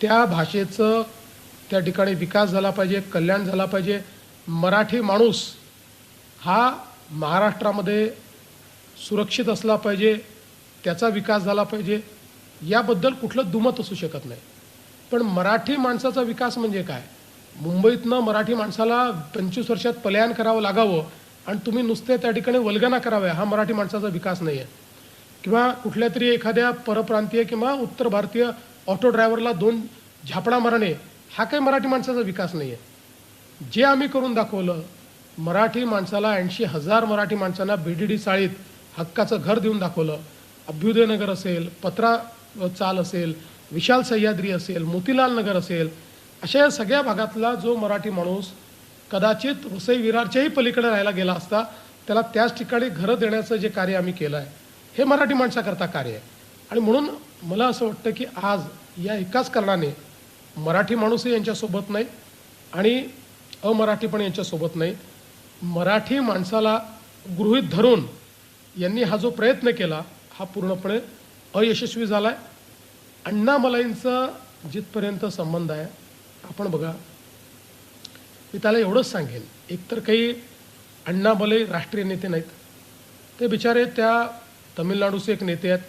त्या भाषेचं त्या ठिकाणी विकास झाला पाहिजे, कल्याण झाला पाहिजे. मराठी माणूस हा महाराष्ट्रामध्ये सुरक्षित असला पाहिजे, त्याचा विकास झाला पाहिजे, याबद्दल कुठलं दुमत असू शकत नाही. पण मराठी माणसाचा विकास म्हणजे काय? मुंबईतनं मराठी माणसाला 25 वर्षात पलायन करावं लागावं आणि तुम्ही नुसते त्या ठिकाणी वल्गना कराव्या, हा मराठी माणसाचा विकास नाही आहे. किंवा कुठल्या तरी एखाद्या परप्रांतीय किंवा उत्तर भारतीय ऑटो ड्रायव्हरला 2 झापडा मारणे, हा काही मराठी माणसाचा विकास नाही आहे. जे आम्ही करून दाखवलं, मराठी माणसाला 80,000 मराठी माणसांना बीडीडी चाळीत हक्काचं घर देऊन दाखवलं. अभ्युदयनगर असेल, पत्रा चाल असेल, विशाल सह्याद्री असेल, मोतीलाल नगर असेल, अशा या सगळ्या भागातला जो मराठी माणूस कदाचित वसई विरारच्याही पलीकडे राहायला गेला असता, त्याला त्याच ठिकाणी घरं देण्याचं जे कार्य आम्ही केलं आहे, हे मराठी माणसाकरता कार्य आहे. आणि म्हणून मला असं वाटतं की आज या एकाच कारणाने मराठी माणूसही यांच्यासोबत नाही आणि अमराठी पण यांच्यासोबत नाही. मराठी माणसाला गृहीत धरून यांनी हा जो प्रयत्न केला, हा पूर्णपणे अयशस्वी झाला आहे. अण्णामलाईंचा जिथपर्यंत संबंध आहे, आपण बघा, मी त्याला एवढंच सांगेन, एकतर काही अण्णामलाई राष्ट्रीय नेते नाहीत, ते बिचारे त्या तमिळनाडूचे एक नेते आहेत.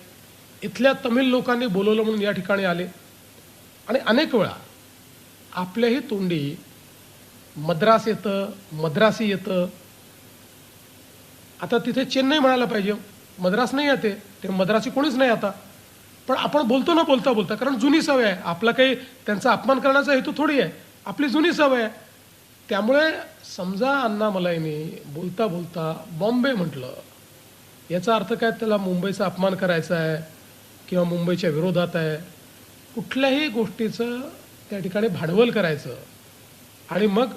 इथल्या तमिळ लोकांनी बोलवलं म्हणून या ठिकाणी आले आणि अनेक वेळा आपल्याही तोंडी मद्रास येतं, मद्रासी येतं. आता तिथे चेन्नई म्हणायला पाहिजे, मद्रास नाही येते, ते मद्रासी कोणीच नाही आता. पण आपण बोलतो ना बोलता बोलता, कारण जुनी सवय आहे. आपला काही त्यांचा अपमान करण्याचा हेतू थोडी आहे, आपली जुनी सवय आहे. त्यामुळे समजा अण्णामलाईंनी बोलता बोलता बॉम्बे म्हटलं, याचा अर्थ काय? त्याला मुंबईचा अपमान करायचा आहे किंवा मुंबईच्या विरोधात आहे. कुठल्याही गोष्टीचं त्या ठिकाणी भांडवल करायचं आणि मग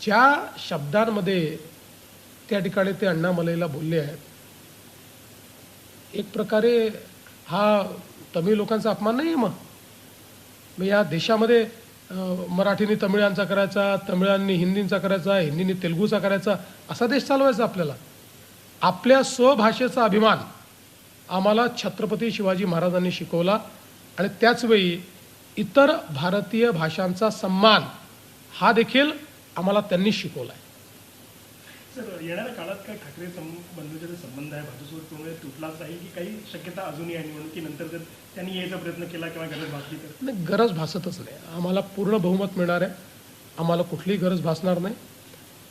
ज्या शब्दांमध्ये त्या ठिकाणी ते अण्णामलाईला बोलले आहेत, एक प्रकारे हा तमिळ लोकांचा अपमान नाही आहे. मग या देशामध्ये मराठीने तमिळांचा करायचा, तमिळांनी हिंदींचा करायचा, हिंदींनी तेलुगूचा करायचा, असा देश चालवायचा आपल्याला. आपल्या स्वभाषेचा अभिमान आम्हाला छत्रपती शिवाजी महाराजांनी शिकवला आणि त्याचवेळी इतर भारतीय भाषांचा सन्मान हा देखील आम्हाला त्यांनी शिकवला आहे. सर, येणाऱ्या काळात काय ठाकरे बंधूंचा जो संबंध आहे भाजपसोबत पूर्ण तुटलाच आहे की काही शक्यता अजूनही आहे निवडणुकीनंतर जर त्यांनी यायचा प्रयत्न केला किंवा गरज भासली तर? नाही, गरज भासतच नाही. आम्हाला पूर्ण बहुमत मिळणार आहे, आम्हाला कुठलीही गरज भासणार नाही.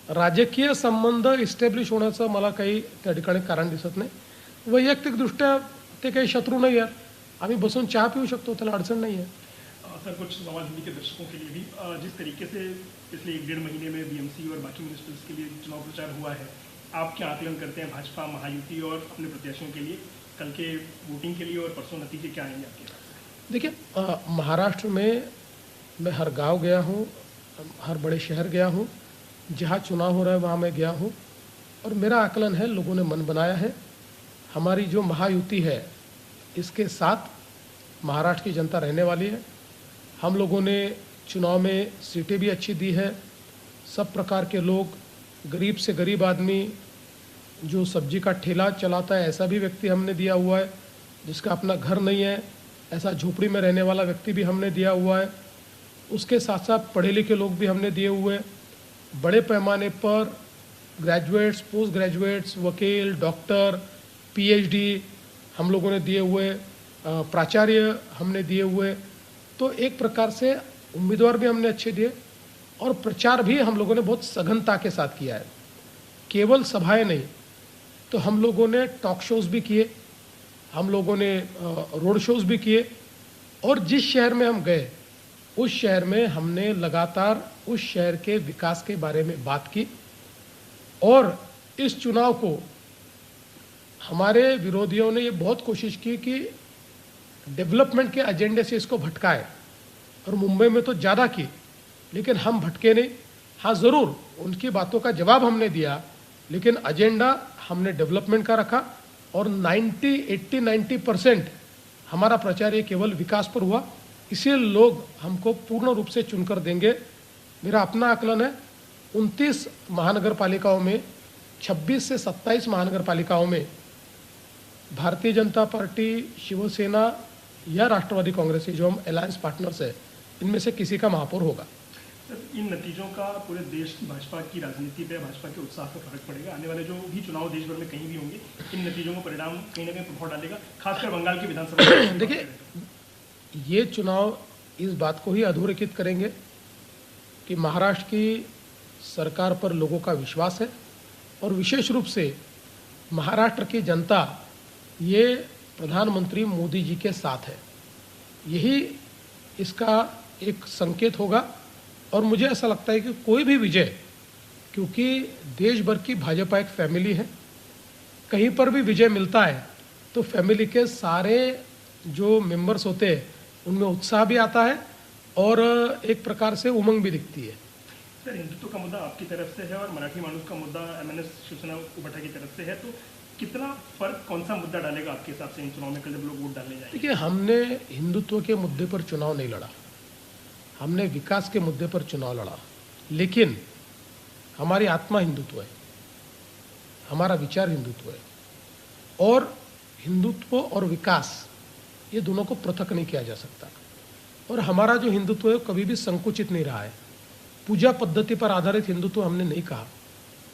राजकीय संबंध इस्टॅब्लिश होण्याचं मला काही त्या ठिकाणी कारण दिसत नाही. वैयक्तिकदृष्ट्या ते काही शत्रू नाही आहेत, आम्ही बसून चहा पिऊ शकतो, त्याला अडचण नहीं है. सर, कुछ सवाल हिंदी के दर्शकों के लिए भी, जिस तरीके से पिछले 1-1.5 महीने में बीएमसी और बाकी मिनिस्टर्स के लिए चुनाव प्रचार हुआ है, आप क्या आकलन करते हैं भाजपा महायुति और अपने प्रत्याशियों के लिए कल के वोटिंग के लिए, और परसों नतीजे क्या आएंगे आपके? देखिए, महाराष्ट्र में मैं हर गांव गया हूँ, हर बड़े शहर गया हूँ, जहाँ चुनाव हो रहा है वहाँ मैं गया हूँ और मेरा आकलन है, लोगों ने मन बनाया है. हमारी जो महायुति है, इसके साथ महाराष्ट्र की जनता रहने वाली है. हम लोगों ने चुनाव में सीटें भी अच्छी दी है. सब प्रकार के लोग, गरीब से गरीब आदमी, जो सब्जी का ठेला चलाता है ऐसा भी व्यक्ति हमने दिया हुआ है, जिसका अपना घर नहीं है ऐसा झोपड़ी में रहने वाला व्यक्ति भी हमने दिया हुआ है. उसके साथ साथ पढ़े लिखे लोग भी हमने दिए हुए हैं. बड़े पैमाने पर ग्रेजुएट्स, पोस्ट ग्रेजुएट्स, वकील, डॉक्टर, पीएचडी हम लोगों ने दिए हुए, प्राचार्य हमने दिए हुए. तो एक प्रकार से उम्मीदवार भी हमने अच्छे दिए और प्रचार भी हम लोगों ने बहुत सघनता के साथ किया है. केवल सभाएं नहीं, तो हम लोगों ने टॉक शोज़ भी किए, हम लोगों ने रोड शोज़ भी किए और जिस शहर में हम गए उस शहर में हमने लगातार उस शहर के विकास के बारे में बात की. और इस चुनाव को हमारे विरोधियों ने ये बहुत कोशिश की कि डेवलपमेंट के एजेंडे से इसको भटकाए, और मुंबई में तो ज़्यादा की, लेकिन हम भटके नहीं. हाँ, ज़रूर उनकी बातों का जवाब हमने दिया, लेकिन एजेंडा हमने डेवलपमेंट का रखा और 90% हमारा प्रचार ये केवल विकास पर हुआ. इसलिए लोग हमको पूर्ण रूप से चुनकर देंगे. मेरा अपना आकलन है, 29 महानगर पालिकाओं में, 26 से 27 महानगर पालिकाओं में भारतीय जनता पार्टी, शिवसेना या राष्ट्रवादी कांग्रेस, जो हम अलायंस पार्टनर्स है, इनमें से किसी का महापौर होगा। सर, इन नतीजों का पूरे देश की भाजपा की राजनीति पे, भाजपा के उत्साह पर फर्क पड़ेगा। आने वाले जो भी चुनाव देश भर में कहीं भी होंगे, इन नतीजों का परिणाम कहीं ना कहीं प्रभाव डालेगा, खासकर बंगाल की विधानसभा में। देखिए, ये चुनाव इस बात को ही अधोरेखित करेंगे कि महाराष्ट्र की सरकार पर लोगों का विश्वास है और विशेष रूप से महाराष्ट्र की जनता ये प्रधानमंत्री मोदी जी के साथ है। यही इसका एक संकेत होगा। और मुझे ऐसा लगता है कि कोई भी विजय, क्योंकि देश भर की भाजपा एक फैमिली है, कहीं पर भी विजय मिलता है तो फैमिली के सारे जो मेंबर्स होते हैं उनमें उत्साह भी आता है और एक प्रकार से उमंग भी दिखती है। सर, हिंदुत्व का मुद्दा आपकी तरफ से है और मराठी मानुस का मुद्दा MNS शिवसेना उबाटा की तरफ से है, तो कितना फर्क, कौन सा मुद्दा डालेगा आपके हिसाब से इन चुनाव में, कल जब लोग वोट डालने जाएंगे? देखिए, हमने हिंदुत्व के मुद्दे पर चुनाव नहीं लड़ा, हमने विकास के मुद्दे पर चुनाव लड़ा। लेकिन हमारी आत्मा हिंदुत्व है, हमारा विचार हिंदुत्व है और हिंदुत्व और विकास ये दोनों को पृथक नहीं किया जा सकता। और हमारा जो हिंदुत्व है कभी भी संकुचित नहीं रहा है। पूजा पद्धति पर आधारित हिंदुत्व हमने नहीं कहा।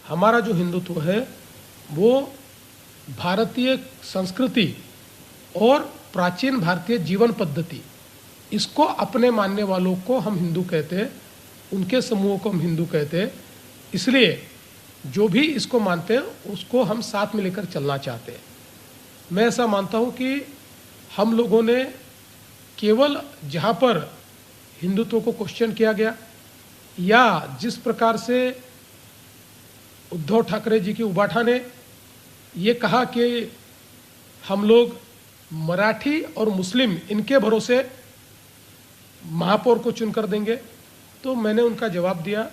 हमारा जो हिंदुत्व है वो भारतीय संस्कृति और प्राचीन भारतीय जीवन पद्धति, इसको अपने मानने वालों को हम हिंदू कहते हैं, उनके समूहों को हम हिंदू कहते हैं। इसलिए जो भी इसको मानते हैं उसको हम साथ में लेकर चलना चाहते हैं। मैं ऐसा मानता हूँ कि हम लोगों ने केवल जहाँ पर हिंदुत्व को क्वेश्चन किया गया या जिस प्रकार से उद्धव ठाकरे जी की उबाठा ने ये कहा कि हम लोग मराठी और मुस्लिम इनके भरोसे महापौर को चुनकर देंगे, तो मैंने उनका जवाब दिया,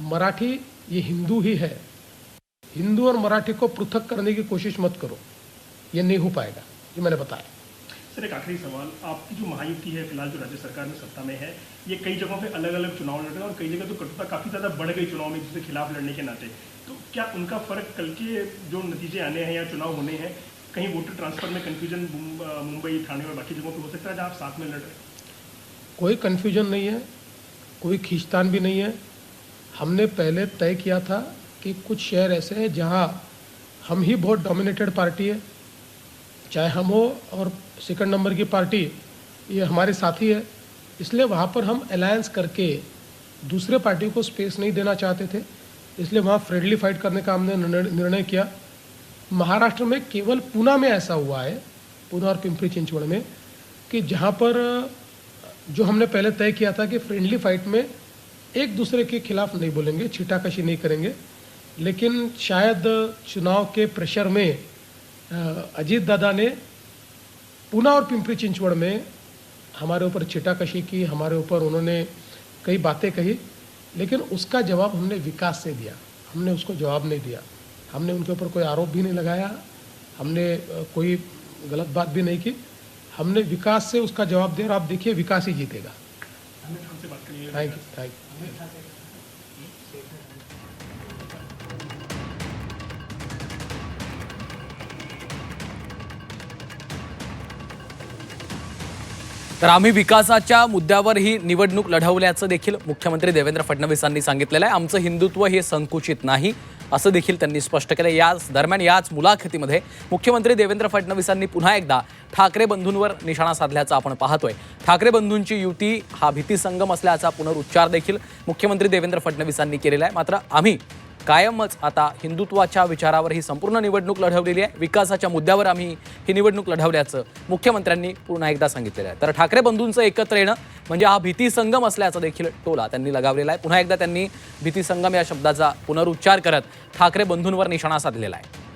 मराठी ये हिंदू ही है, हिंदू और मराठी को पृथक करने की कोशिश मत करो, ये नहीं हो पाएगा। ये मैंने बताया। सर, एक आखिरी सवाल, आपकी जो महायुति है फिलहाल जो राज्य सरकार में सत्ता में है, ये कई जगहों पे अलग अलग चुनाव लड़ रहे हैं और कई जगह तो कटुता काफ़ी ज़्यादा बढ़ गई चुनाव में जिसके खिलाफ लड़ने के नाते, तो क्या उनका फर्क कल के जो नतीजे आने हैं या चुनाव होने हैं, कहीं वोटर ट्रांसफर में कन्फ्यूजन मुंबई, ठाणे और बाकी जगहों पर हो सकता है जहाँ आप साथ में लड़ रहे हैं? कोई कन्फ्यूजन नहीं है, कोई खींचतान भी नहीं है। हमने पहले तय किया था कि कुछ शहर ऐसे हैं जहाँ हम ही बहुत डोमिनेटेड पार्टी है, चाहे हम हो और सेकंड नंबर की पार्टी ये हमारे साथी है, इसलिए वहाँ पर हम अलायंस करके दूसरे पार्टी को स्पेस नहीं देना चाहते थे, इसलिए वहाँ फ्रेंडली फाइट करने का हमने निर्णय किया। महाराष्ट्र में केवल पूना में ऐसा हुआ है, पूना और पिंपरी चिंचवड़ में, कि जहाँ पर जो हमने पहले तय किया था कि फ्रेंडली फाइट में एक दूसरे के खिलाफ नहीं बोलेंगे, छीटाकशी नहीं करेंगे, लेकिन शायद चुनाव के प्रेशर में अजीत दादा ने पूना और पिंपरी चिंचवड़ में हमारे ऊपर छीटाकशी की, हमारे ऊपर उन्होंने कई बातें कही, लेकिन उसका जवाब हमने विकास से दिया। हमने उसको जवाब नहीं दिया, हमने उनके ऊपर कोई आरोप भी नहीं लगाया, हमने कोई गलत बात भी नहीं की, हमने विकास से उसका जवाब दिया और आप देखिए विकास ही जीतेगा। Thank you. तर आम्ही विकासाच्या मुद्द्यावर ही निवडणूक लढवल्याचं देखील मुख्यमंत्री देवेंद्र फडणवीसांनी सांगितलेलं आहे। आमचं हिंदुत्व हे संकुचित नाही असं देखील त्यांनी स्पष्ट केलं। याच दरम्यान याच मुलाखतीमध्ये मुख्यमंत्री देवेंद्र फडणवीसांनी पुन्हा एकदा ठाकरे बंधूंवर निशाणा साधल्याचं आपण पाहतोय। ठाकरे बंधूंची युती हा भीतीसंगम असल्याचा पुनरुच्चार देखील मुख्यमंत्री देवेंद्र फडणवीसांनी केलेला आहे। मात्र आम्ही कायमच आता हिंदुत्वाच्या विचारावर ही संपूर्ण निवडणूक लढवलेली आहे, विकासाच्या मुद्द्यावर आम्ही ही निवडणूक लढवल्याचं मुख्यमंत्र्यांनी पुन्हा एकदा सांगितलेलं आहे। तर ठाकरे बंधूंचं एकत्र येणं म्हणजे हा भीतीसंगम असल्याचा देखील टोला त्यांनी लगावलेला आहे। पुन्हा एकदा त्यांनी भीतीसंगम या शब्दाचा पुनरुच्चार करत ठाकरे बंधूंवर निशाणा साधलेला आहे।